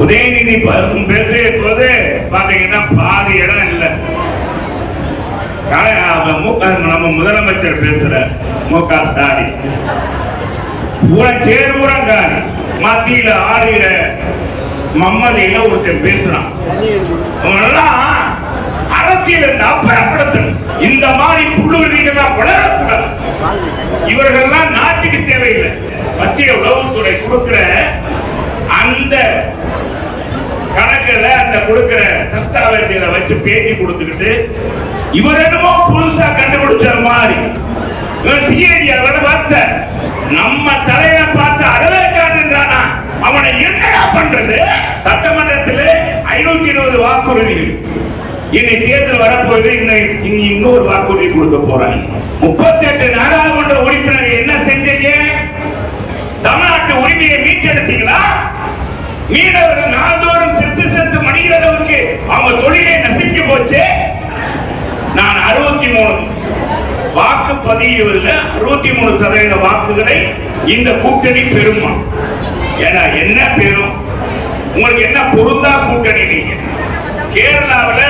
உதயநிதி பேசிய போது பாத்தீங்கன்னா பாதி இடம் இல்லை. நம்ம முதலமைச்சர் பேசுற மு.க. ஸ்டாலின் சேர்வுரங்காரி மத்தியில ஆளுகிற மம்மதியில ஒருத்தர் பேசுறான். அரசியல் அப்புறப்படுத்தணும். இந்த மாதிரி புள்ளுவெளிகள்லாம் வளரக்கூடாது. இவர்கள்லாம் நாட்டுக்கு தேவையில்லை. மத்திய உளவுத்துறை கொடுக்கிற அந்த கணக்குல அந்த கொடுக்கிற தஸ்தாவேஜில வச்சு பேட்டி கொடுத்துக்கிட்டு இவர் என்னமோ புதுசா கண்டுபிடிச்ச மாதிரி நம்ம தலையில பார்த்து அறவேற்கான அவனை என்னடா பண்றது? சட்டமன்றத்தில் 520 வாக்குறுதிகள். இனி தேர்தல் வரப்போது இன்னொரு வாக்குறுதி கொடுக்க போறாங்க. 38 நாடாளுமன்ற உறுப்பினர்கள் என்ன செஞ்சீங்க? தமிழ்நாட்டு உரிமையை மீட்டெடுத்தீங்களா? மீனவர்கள் நாள்தோறும் செத்து மணிகிற அளவுக்கு அவங்க தொழிலை நசிக்க போச்சு. நான் 63 வாக்குப்பதிவில் 63% வாக்குகளை இந்த கூட்டணி பெறுமா? ஏன்னா என்ன பெறும்? உங்களுக்கு என்ன பொருந்தா கூட்டணி? நீங்க கேரளாவில்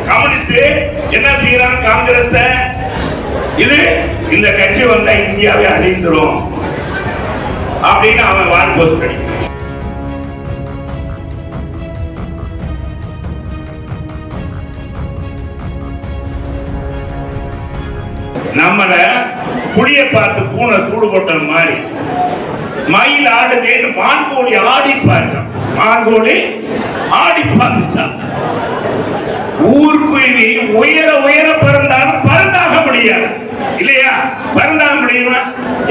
கம்யூனிஸ்ட் என்ன செய்யறாங்க? காங்கிரஸ் இது இந்த கட்சி வந்தா இந்தியாவை அழிந்துரும் அப்படின்னு அவன் வால் கிடைக்கும். நம்மள புளிய பார்த்து பூனை சூடு போட்ட மாதிரி மயில் ஆடுதேன்னு மான்கோழி ஆடி பார்த்தான். மான்கோழி ஆடி பார்த்துச்சான். ஊர்க்குருவி உயர உயர பறந்தாலும் பறந்தாக முடியாது இல்லையா? பறந்தாக முடியுமா?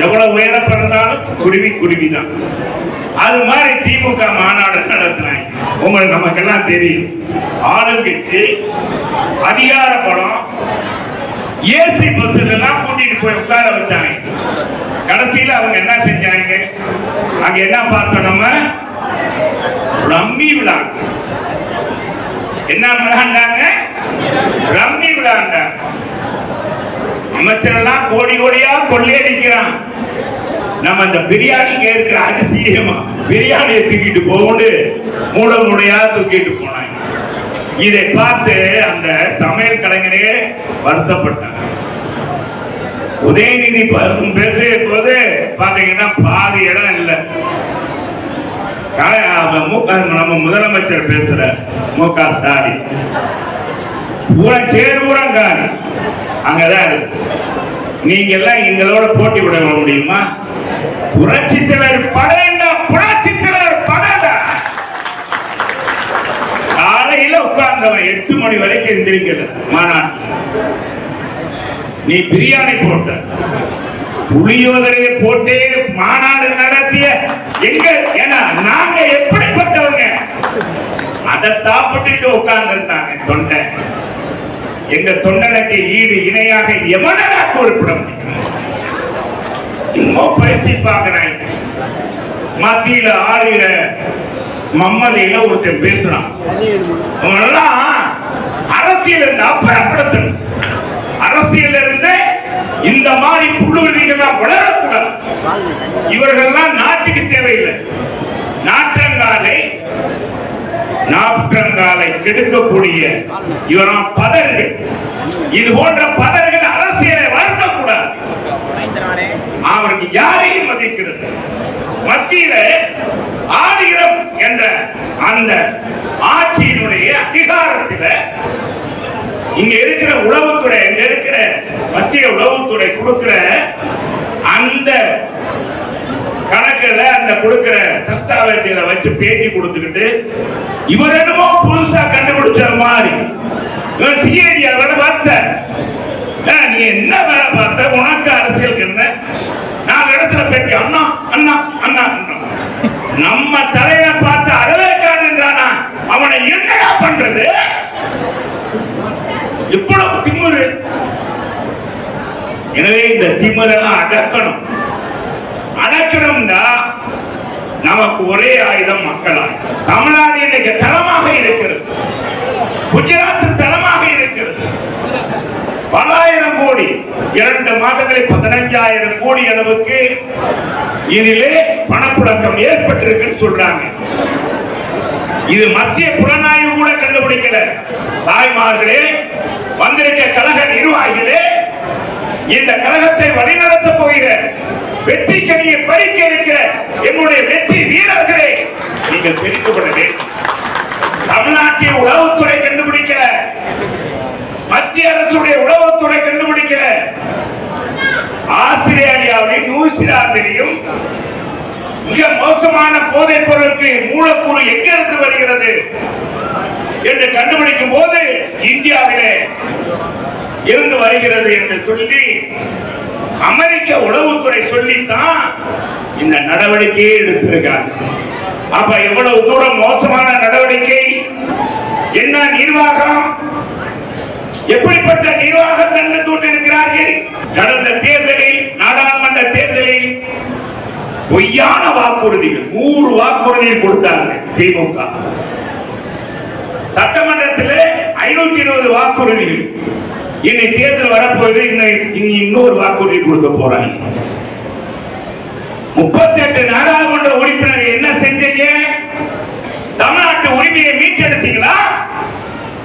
எவ்வளவு உயர பறந்தாலும் குருவி குருவிதான். அது மாதிரி திமுக மாநாடு நடத்தினாங்க. உங்களுக்கு நமக்கெல்லாம் தெரியும். ஆளுங்கட்சி அதிகார படம் ஏசி பஸ்ல எல்லாம் கூட்டிட்டு போய் உட்கார வச்சாங்க. கடைசியில அவங்க என்ன செஞ்சாங்க? அங்க என்ன பார்த்தோம்? நம்ம ரம்மி விழாங்க. என்ன விளையாண்டாங்க? ரம்மி விளையாண்டாங்க. அமைச்சர் எல்லாம் கோடி கோடியா கொள்ளையடிக்கிறான். நம்ம இந்த பிரியாணி கேட்கிற அதிசயமா பிரியாணியை தூக்கிட்டு போகும்போது மூட மூடையா தூக்கிட்டு போனாங்க. இதை பார்த்து அந்த சமையல் கலைஞரே வருத்தப்பட்டாங்க. உதயநிதி பேசிய போது பாத்தீங்கன்னா பாதி இடம் இல்லை. நம்ம முதலமைச்சர் பேசுற மு.க. ஸ்டாலின் சேர்வுரங்காரி அங்கதான் இருக்கு. நீங்க எல்லாம் எங்களோட போட்டி விட முடியுமா? புரட்சி தலைவர் படம், புரட்சி தலைவர் படம். காலையில உட்கார்ந்தவன் 8 மணி வரைக்கும் எந்திரிக்கல மாநாட்டு. நீ பிரியாணி போட்ட, புளியோதரையை போட்டே மாநாடு நடத்திய எங்க? ஏன்னா நாங்க எப்படிப்பட்டவங்க அதை சாப்பிட்டு உட்கார்ந்துருந்தாங்க. தொண்டை எங்க தொண்டனுக்கு ஈடு இணையாக எவனா குறிப்பிட முடியும்? இன்னும் பயிற்சி பார்க்கிறாங்க. மத்தியில ஆளுகிற மம்மதியில ஒருத்தர் பேசுறான். அரசியல் அப்புறப்படுத்தணும். அரசியல் இருந்து இந்த மாதிரி புள்ளுவெளிகள்லாம் வளரக்கூடாது. இவர்கள்லாம் நாட்டுக்கு தேவையில்லை. நாற்றங்காலை கெடுக்கக்கூடிய இவராம் பதர்கள். இது போன்ற பதர்கள் அரசியலை வளர்க்கக்கூடாது. அவருக்கு யாரையும் மதிக்கிறது. மத்தியில ஆளுகிறோம் என்ற அந்த ஆட்சியினுடைய அதிகாரத்தில் இங்க இருக்கிற உளவுத்துறை, இங்க இருக்கிற மத்திய உளவுத்துறை கொடுக்கிற அந்த கணக்குல அந்த கொடுக்கிற தஸ்தாவேஜில வச்சு பேட்டி கொடுத்துக்கிட்டு இவர் என்னமோ புதுசா கண்டுபிடிச்ச மாதிரி சிஐடி வேலை பார்த்த. நீ என்ன வேலை பார்த்த? உனக்கு அரசியல் என்ன? நான் இடத்துல பேட்டி அண்ணா அண்ணா அண்ணா நம்ம தலையில பார்த்து அறவேற்கான அவனை என்னடா பண்றது? இவ்வளவு திமுரு. எனவே இந்த திமுறெல்லாம் அடக்கணும். அடக்கணும்னா நமக்கு ஒரே ஆயுதம் மக்களா. தமிழ்நாடு இன்னைக்கு தரமாக இருக்கிறது. குஜராத் தரமாக இருக்கிறது. பல்லாயிரம் கோடி 2 மாதங்களில் 15,000 கோடி அளவுக்கு இதிலே பணப்புழக்கம் ஏற்பட்டிருக்குன்னு சொல்றாங்க. இது மத்திய புலனாய்வு கூட கண்டுபிடிக்கல. தாய்மார்களே, வந்திருக்க கழக நிர்வாகிகளே, இந்த கழகத்தை வழிநடத்த போகிற வெற்றி கனியை பறிக்க இருக்கிற எங்களுடைய வெற்றி வீரர்களே, நீங்கள் தெரிந்து கொள்ள வேண்டும். தமிழ்நாட்டில் உளவுத்துறை கண்டுபிடிக்கல, மத்திய அரசுடைய உளவுத்துறை கண்டுபிடிக்கல. ஆஸ்திரேலியாவிலும் நியூசிலாந்திலும் மிக மோசமான போதைப் பொருளுக்கு மூலக்கூறு எங்கிருந்து வருகிறது என்று கண்டுபிடிக்கும் போது இந்தியாவிலே இருந்து வருகிறது என்று சொல்லி அமெரிக்க உளவுத்துறை சொல்லித்தான் இந்த நடவடிக்கையை எடுத்திருக்காங்க. அப்ப எவ்வளவு தூரம் மோசமான நடவடிக்கை, என்ன நிர்வாகம், எப்படிப்பட்ட நிர்வாகம் கண்டு கொண்டிருக்கிறார்கள். கடந்த தேர்தலில், நாடாளுமன்ற தேர்தலில் பொய்யான வாக்குறுதிகள் 100 வாக்குறுதிகள் கொடுத்தாங்க திமுக. சட்டமன்றத்தில் 520 வாக்குறுதிகள். இனி தேர்தல் வரப்போது இன்னொரு வாக்குறுதி கொடுக்க போறாங்க. 38 நாடாளுமன்ற உறுப்பினர்கள் என்ன செஞ்சீங்க? தமிழ்நாட்டு உரிமையை மீட்டெடுத்தீங்களா?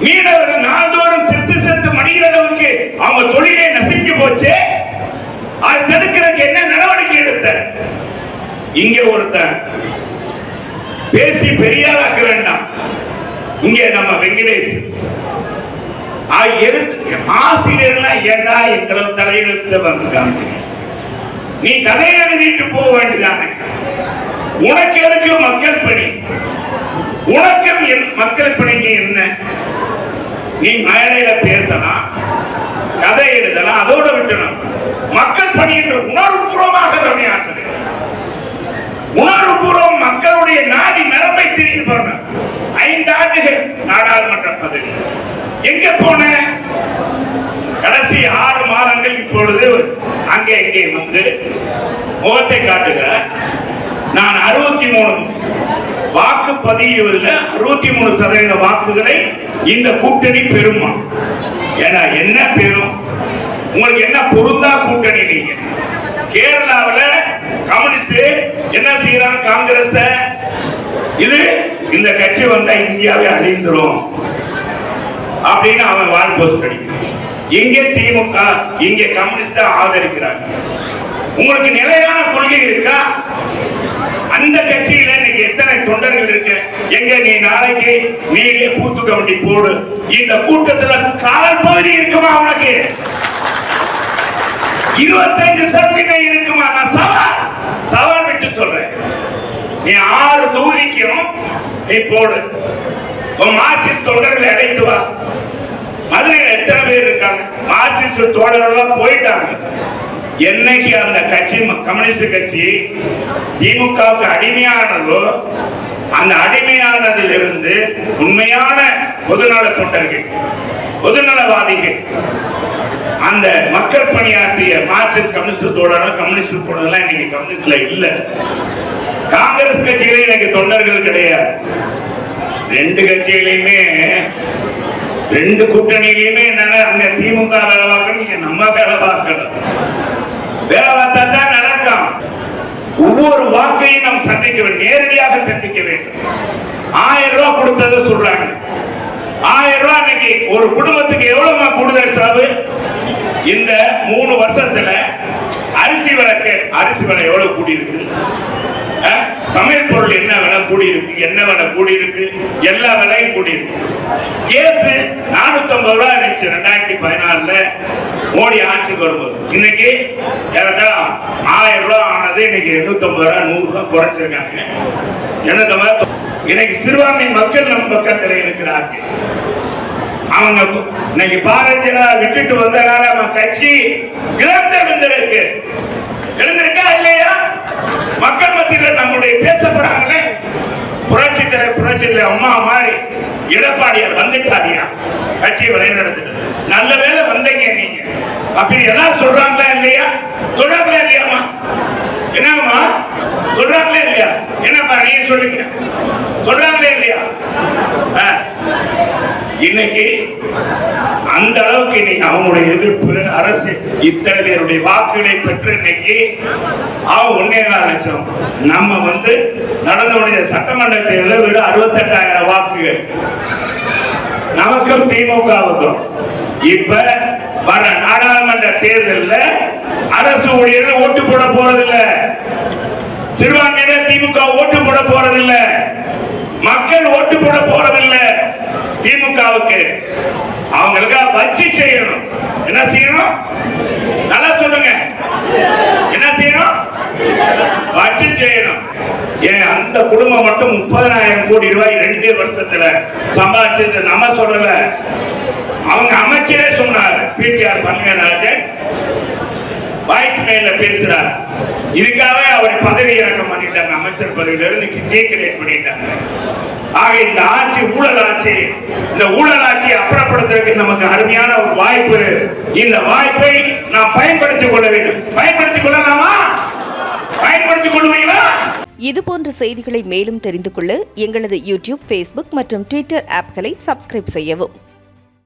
மீனவர்கள் நாள்தோறும் செத்து செத்து மடிகிற அளவுக்கு அவங்க தொழிலை நசிஞ்சு போச்சு. அதை தடுக்கிறதுக்கு என்ன நடவடிக்கை எடுத்த? இங்க ஒருத்தன் பேசி பெரியாராக்க வேண்டாம். இங்க நம்ம வெங்கடேஷ் ஆசிரியர்கள் ஏண்டா எங்களை தலையெழுத்து வந்திருக்காங்க. நீ தலையெழுதிட்டு போக வேண்டியதானே. உனக்கு எதுக்கு மக்கள் பணி? உனக்கு மக்கள் பணிக்கு என்ன? நீ மேடையில பேசலாம், கதை எழுதலாம், அதோட விட்டணும். மக்கள் பணி என்று உணர்வுபூர்வமாக பணியாற்று. உணர்வுபூர்வம் மக்களுடைய நாடி நரம்பை திரிந்து போன 5 ஆண்டுகள் நாடாளுமன்ற பதவி எங்க போன? கடைசி 6 மாதங்கள் இப்பொழுது அங்கே இங்கே வந்து முகத்தை காட்டுகிற. நான் 63 வாக்குப்பதிவில் 63% வாக்குகளை இந்த கூட்டணி பெறுமா? ஏன்னா என்ன பெறும்? உங்களுக்கு என்ன பொருந்தா கூட்டணி? நீங்க கேரளாவில் கம்யூனிஸ்ட் என்ன செய்யறான்? காங்கிரஸ் இது இந்த கட்சி வந்தா இந்தியாவை அழிந்துரும் அப்படின்னு அவன் வால் போஸ்ட் அடிக்கிறான். இங்கே திமுக, இங்கே கம்யூனிஸ்ட் ஆதரிக்கிறாங்க. உங்களுக்கு நிலையான கொள்கை இருக்கா? அந்த கட்சியில இன்னைக்கு எத்தனை தொண்டர்கள் இருக்கு? எங்க நீ நாளைக்கு நீயே பூத்து கமிட்டி போடு. இந்த கூட்டத்துல கால் பகுதி இருக்குமா? உனக்கு 25% இருக்குமா? நான் சவால் விட்டு சொல்றேன். நீ 6 தொகுதிக்கும் நீ போடு. மார்க்சிஸ்ட் தொண்டர்களை அழைத்து வா. மதுரையில் எத்தனை பேர் இருக்காங்க? மார்க்சிஸ்ட் தோழர்கள் போயிட்டாங்க. என்னைக்கு அந்த கட்சி கம்யூனிஸ்ட் கட்சி திமுகவுக்கு அடிமையானதோ, அந்த அடிமையானதில் இருந்து உண்மையான பொதுநல தொண்டர்கள், பொதுநலவாதிகள், அந்த மக்கள் பணியாற்றிய மார்க்சிஸ்ட் கம்யூனிஸ்ட் தோழர்கள், கம்யூனிஸ்ட் தோழர்கள் இன்னைக்கு கம்யூனிஸ்ட்ல இல்ல. காங்கிரஸ் கட்சியிலே இன்னைக்கு தொண்டர்கள் கிடையாது. 2 கட்சியிலையுமே, 2 கூட்டணியிலுமே என்னன்னா, அங்க திமுக வேலை பார்க்கணும், இங்க நம்ம வேலை பார்க்கணும். வேலை பார்த்தா தான் நடக்கும். ஒவ்வொரு வாக்கையும் நாம் சந்திக்க வேண்டும், நேரடியாக சந்திக்க வேண்டும். 1000 ரூபாய் கொடுத்தது சொல்றாங்க. 1000 ரூபாய் இன்னைக்கு ஒரு குடும்பத்துக்கு எவ்வளவு கூடுதல் செலவு? இந்த 3 வருஷத்துல அரிசி விலை எவ்வளவு கூடி இருக்கு? சமையல் பொருள் என்ன விலை கூடி இருக்கு? என்ன விலை கூடி இருக்கு? எல்லா விலையும் கூடி இருக்கு. கேஸ் 450 ரூபாய் இருந்துச்சு 2014 மோடி ஆட்சிக்கு வரும்போது. இன்னைக்கு 1000 ரூபாய் ஆனது இன்னைக்கு 850 ரூபாய் 100 ரூபாய் குறைச்சிருக்காங்க. இன்னைக்கு சிறுபான்மை மக்கள் நம் பக்கத்தில் இருக்கிறார்கள். அவங்க இன்னைக்கு பாரதிய ஜனதா விட்டுட்டு வந்ததால அவன் கட்சி இழந்திருக்கு. எழுந்திருக்கா இல்லையா? மக்கள் மத்தியில் நம்முடைய பேசப்படுறாங்களே. புரட்சித்தலை அம்மா மாதிரி எடப்பாடியார் வந்துட்டாரியா கட்சியை வழிநடத்திட்டு. நல்ல வேலை வந்தீங்க நீங்க அப்படி எல்லாம் சொல்றாங்களா இல்லையா? சொல்றாங்களா இல்லையாமா? என்னம்மா சொல்றாங்களே இல்லையா? என்னப்பா நீங்க சொல்லுங்க, சொல்றாங்களே இல்லையா? இன்னைக்கு அந்த அளவுக்கு இன்னைக்கு அவங்களுடைய எதிர்ப்பு அரசு இத்தனை பேருடைய வாக்குகளை பெற்று இன்னைக்கு அவன் 1.4 லட்சம். நம்ம நடந்த சட்டமன்ற தேர்தலில் 68,000 வாக்கு வாக்குகள். நமக்கும் திமுகவுக்கும் இப்ப வர நாடாளுமன்ற தேர்தலில் அரசு ஊழியர்கள் ஓட்டு போட போறதில்ல, சிறுபான்மையினர் திமுக ஓட்டு போட போறதில்ல, மக்கள் ஓட்டு போட போறதில்ல. திமுகவுக்கு அவங்களுக்கு வச்சு செய்யணும். என்ன செய்யணும்? நல்லா சொல்லுங்க. என்ன செய்யணும்? வச்சு செய்யணும். ஏன் அந்த குடும்பம் மட்டும் 30,000 கோடி ரூபாய் 2 வருஷத்துல சம்பாதிச்சது நம்ம சொல்லல, அவங்க அமைச்சரே சொன்னார். பிடிஆர் பழனிவேல் வாய்ஸ் மேல பேசுறார். இதுக்காக அவர் பதவி இறக்கம் பண்ணிட்டாங்க, அமைச்சர் பதவியிலிருந்து டீக்ரேட் பண்ணிட்டாங்க. ஆக இந்த ஆட்சி ஊழல் ஆட்சி. இந்த ஊழல் ஆட்சியை அப்புறப்படுத்துறதுக்கு நமக்கு அருமையான ஒரு வாய்ப்பு. இந்த வாய்ப்பை நாம் பயன்படுத்திக் கொள்ள வேண்டும். பயன்படுத்திக் கொள்ளலாமா? பயன்படுத்திக் கொள்வீங்களா? இது போன்ற செய்திகளை மேலும் தெரிந்து கொள்ள எங்களது யூடியூப், Facebook மற்றும் Twitter ஆப்களை சப்ஸ்கிரைப் செய்யவும்.